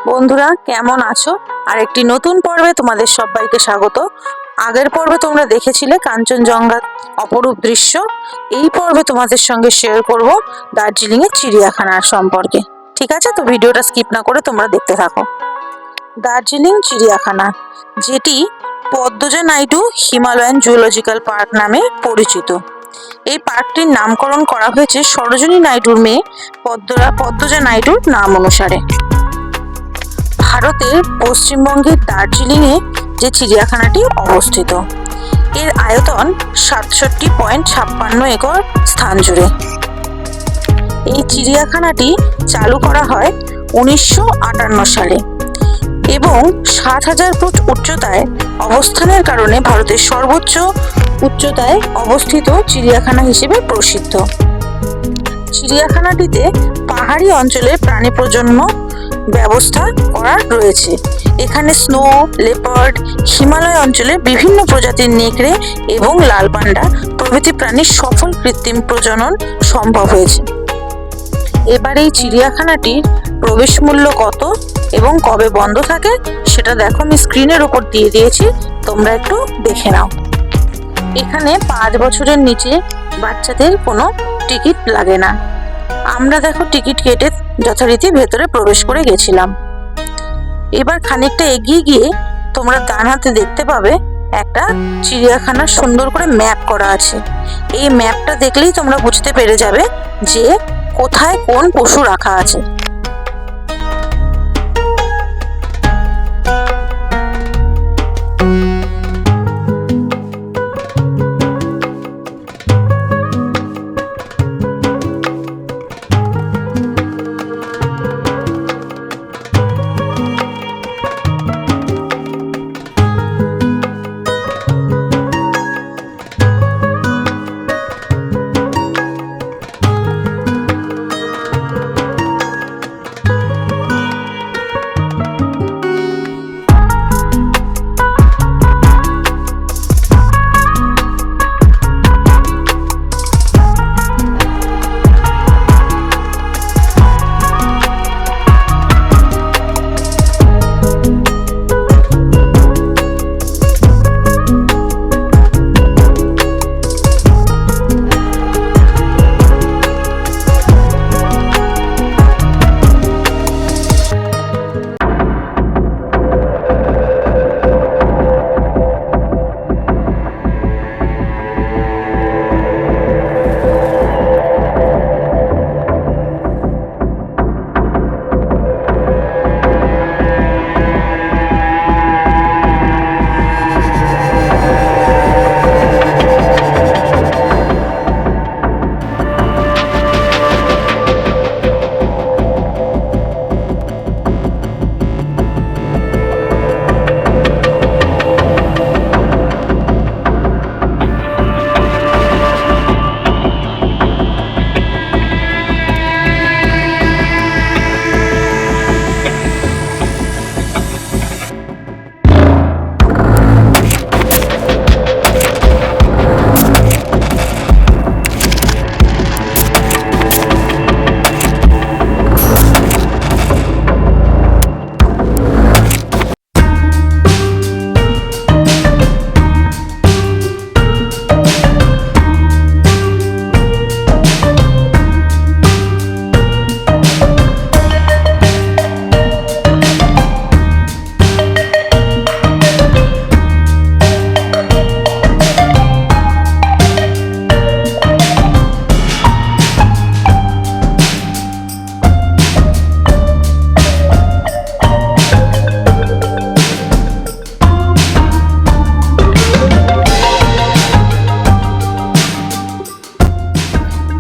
বন্ধুরা কেমন আছো? আর একটি নতুন পর্বে তোমাদের সবাইকে স্বাগত। আগের পর্বে তোমরা দেখেছিলে কাঞ্চনজঙ্ঘার অপরূপ দৃশ্য। এই পর্বে তোমাদের সঙ্গে শেয়ার করব দার্জিলিং এর চিড়িয়াখানার সম্পর্কে। ঠিক আছে, তো ভিডিওটা স্কিপ না করে তোমরা দেখতে থাকো। দার্জিলিং চিড়িয়াখানা, যেটি Padmaja Naidu Himalayan zoological park নামে পরিচিত। এই পার্কটির নামকরণ করা হয়েছে সরোজিনী নাইডুর মেয়ে পদ্মজা নাইডুর নাম অনুসারে। ভারতের পশ্চিমবঙ্গের দার্জিলিংয়ে যে চিড়িয়াখানাটি অবস্থিত, এর আয়তন 67.56 একর স্থান জুড়ে। এই চিড়িয়াখানাটি চালু করা হয় 1958 সালে এবং 7000 ফুট উচ্চতায় অবস্থানের কারণে ভারতের সর্বোচ্চ উচ্চতায় অবস্থিত চিড়িয়াখানা হিসেবে প্রসিদ্ধ। চিড়িয়াখানাটিতে পাহাড়ি অঞ্চলের প্রাণী প্রজনন ব্যবস্থা করা রয়েছে। এখানে স্নো লেপার্ড, হিমালয় অঞ্চলের বিভিন্ন প্রজাতির নেকড়ে এবং লাল পান্ডা প্রভৃতি প্রাণীর সফল কৃত্রিম প্রজনন সম্ভব হয়েছে। এবার এই চিড়িয়াখানাটির প্রবেশ মূল্য কত এবং কবে বন্ধ থাকে সেটা দেখো, আমি স্ক্রিনের উপর দিয়ে দিয়েছি, তোমরা একটু দেখে নাও। এখানে 5 বছরের নিচে বাচ্চাদের কোনো টিকিট লাগে না। আমরা দেখো টিকিট কেটে যথারীতি ভেতরে প্রবেশ করে গেছিলাম। এবার খানিকটা এগিয়ে গিয়ে তোমরা ডান হাতে দেখতে পাবে একটা চিড়িয়াখানার সুন্দর করে ম্যাপ করা আছে। এই ম্যাপটা দেখলেই তোমরা বুঝতে পেরে যাবে যে কোথায় কোন পশু রাখা আছে।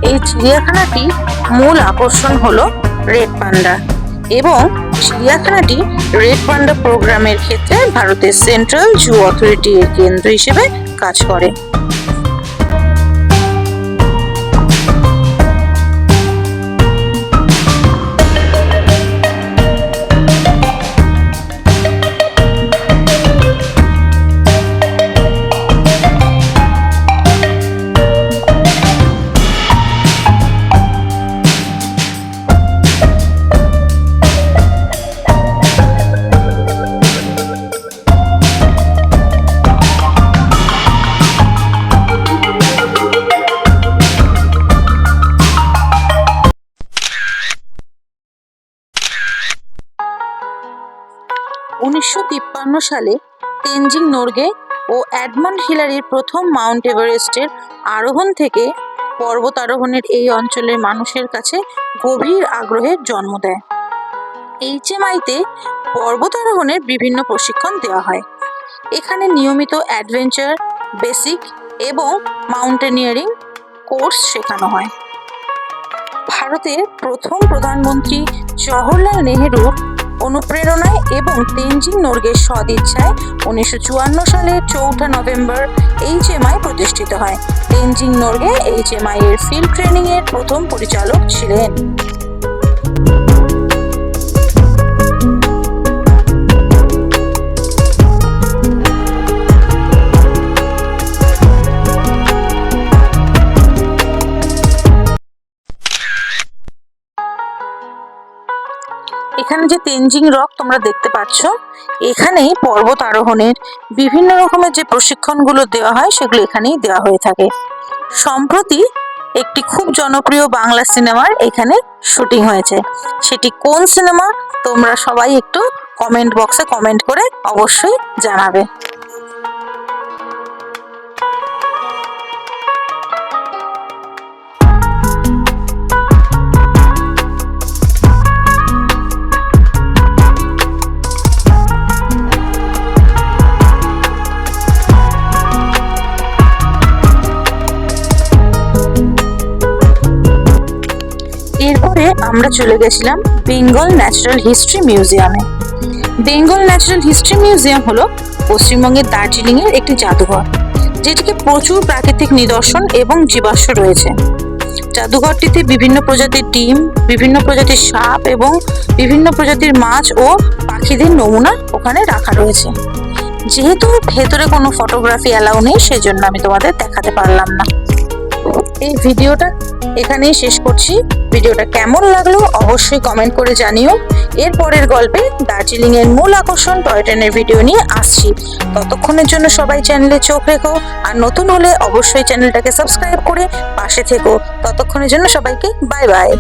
এই চিড়িয়াখানাটি মূল আকর্ষণ হলো রেড পান্ডা এবং চিড়িয়াখানাটি রেড পান্ডা প্রোগ্রামের ক্ষেত্রে ভারতের সেন্ট্রাল জু অথরিটি এর কেন্দ্র হিসেবে কাজ করে। 1953 সালে তেনজিং নোরগে ও এডমন্ড হিলারির প্রথম মাউন্ট এভারেস্টের আরোহণ থেকে পর্বতারোহণের এই অঞ্চলের মানুষের কাছে গভীর আগ্রহের জন্ম দেয়। HMI-তে পর্বতারোহণের বিভিন্ন প্রশিক্ষণ দেওয়া হয়। এখানে নিয়মিত অ্যাডভেঞ্চার, বেসিক এবং মাউন্টেনিয়ারিং কোর্স শেখানো হয়। ভারতের প্রথম প্রধানমন্ত্রী জওহরলাল নেহেরুর অনুপ্রেরণায় এবং তেনজিং নোরগের সদিচ্ছায় 1954 সালের 4 নভেম্বর HMI প্রতিষ্ঠিত হয়। তেনজিং নোরগে HMI এর ফিল্ড ট্রেনিং এর প্রথম পরিচালক ছিলেন। এখানে যে তেনজিং রক তোমরা দেখতে পাচ্ছ, এখানেই পর্বত আরোহণের বিভিন্ন রকমের যে প্রশিক্ষণগুলো দেওয়া হয় সেগুলো এখানেই দেওয়া হয়ে থাকে। সম্প্রতি একটি খুব জনপ্রিয় বাংলা সিনেমার এখানে শুটিং হয়েছে। সেটি কোন সিনেমা তোমরা সবাই একটু কমেন্ট বক্সে কমেন্ট করে অবশ্যই জানাবে। এরপরে আমরা চলে গেছিলাম বেঙ্গল ন্যাচারাল হিস্ট্রি মিউজিয়ামে। বেঙ্গল ন্যাচারাল হিস্ট্রি মিউজিয়াম হলো পশ্চিমবঙ্গের দার্জিলিং এর একটি জাদুঘর, যেটিতে প্রচুর প্রাকৃতিক নিদর্শন এবং জীবাশ্ম রয়েছে। জাদুঘরটিতে বিভিন্ন প্রজাতির ডিম, বিভিন্ন প্রজাতির সাপ এবং বিভিন্ন প্রজাতির মাছ ও পাখিদের নমুনা ওখানে রাখা রয়েছে। যেহেতু ভেতরে কোনো ফটোগ্রাফি অ্যালাউ নেই, সেজন্য আমি তোমাদের দেখাতে পারলাম না। এই ভিডিওটা এখানেই শেষ করছি। ভিডিওটা কেমন লাগলো অবশ্যই কমেন্ট করে জানিও। এর পরের গল্পে দার্জিলিং এর মূল আকর্ষণ টয় ট্রেনের ভিডিও নিয়ে আসছি। ততক্ষণের জন্য সবাই চ্যানেলে চোখ রেখো, আর নতুন হলে অবশ্যই চ্যানেলটাকে সাবস্ক্রাইব করে পাশে থেকো। ততক্ষণের জন্য সবাইকে বাই বাই।